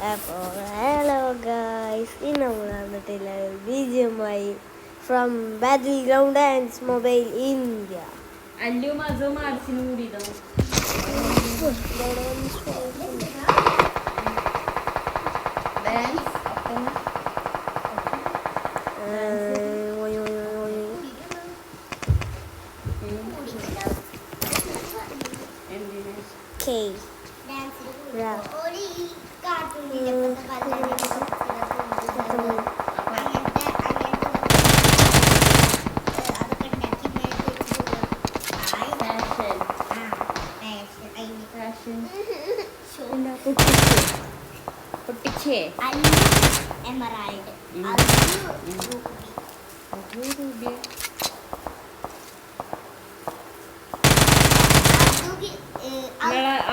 അപ്പോൾ hello guys, ഇന്ന് നമ്മൾ വന്നിട്ടില്ല BGMI from battle ground and mobile India. അല്ലു മസോ മാർച്ചിന് കൂടിയതോ പൊട്ടിച്ചേ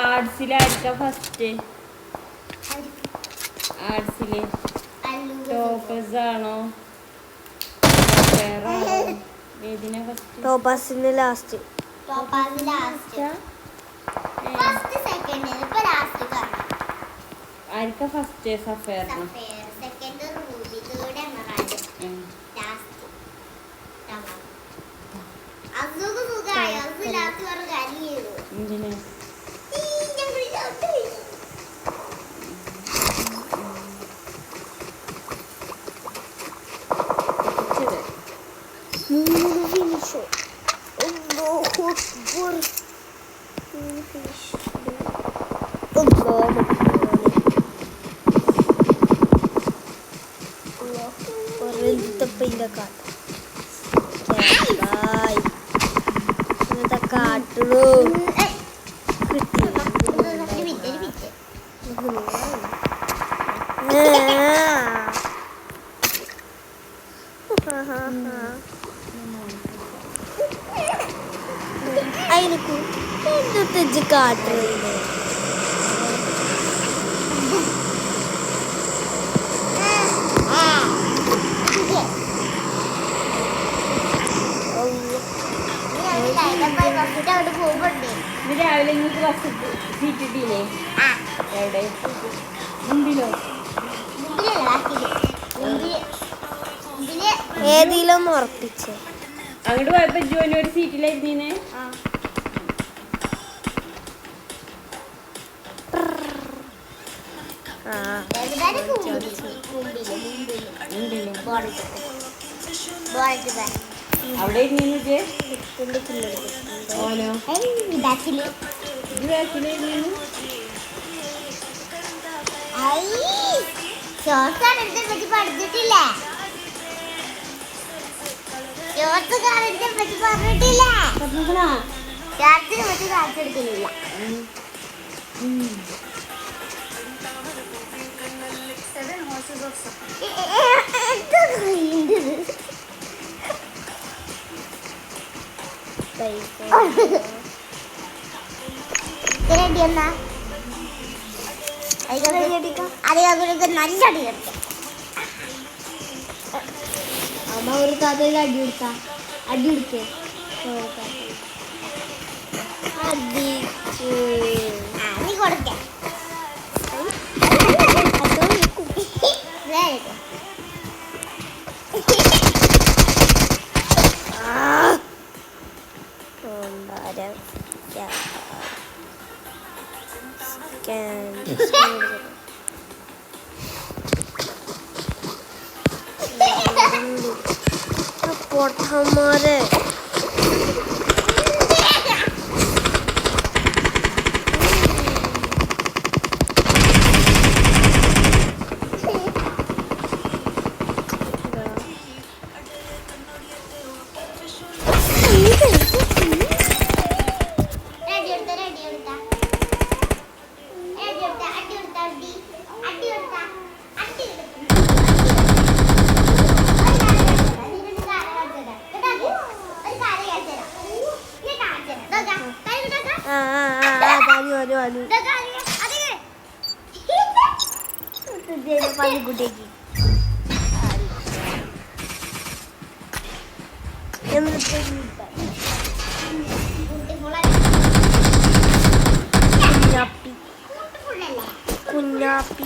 ആർട്സിലായിരിക്കാം ഫസ്റ്റ്. ആർട്സില് ടോപ്പസ് ആണോ ഏതിനാ ഫസ്റ്റ്? ടോപ്പാസിന് ലാസ്റ്റ്. ആർക്കാ ഫസ്റ്റ്? സഫയറിന്. എന്തിനാ കാട്ടുള്ളൂ അതിനൊക്കെ എന്തൊട്ട് കാട്ടുള്ളൂ. രാവിലെ നിങ്ങൾക്ക് ബസ് സീറ്റ് കിട്ടിയില്ലേ? എവിടെ? മുമ്പിലോ? ഏതിലൊന്ന് ഉറപ്പിച്ചേ. അങ്ങോട്ട് പോയപ്പോ ജോലി ഒരു സീറ്റിലായിരുന്നേ. അവിടെ ഓനോ പഠിച്ചിട്ടില്ല. രാത്രി പറ്റി കാണിച്ചെടുക്കുന്നില്ല. നല്ല അടി എടുക്കാം. അമ്മ ഒരു താത്തയിൽ അടി കൊടുത്താ അടി കൊടുക്കേ നീ കൊടുക്ക. हमारे കുഞ്ഞാപ്പി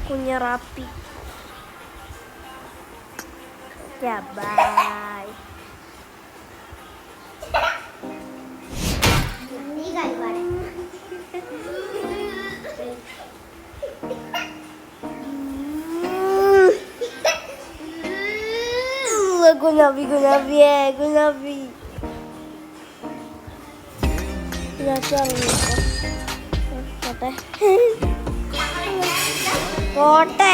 കുഞ്ഞറാപ്പി. ബൈ. നീ കളിപ്പാടെ കുഞ്ഞാപ്പി കുഞ്ഞാപ്പിയേ കുഞ്ഞാപ്പി. പോട്ടെ പോട്ടെ.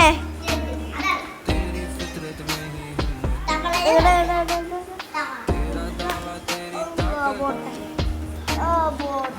പോട്ടെ.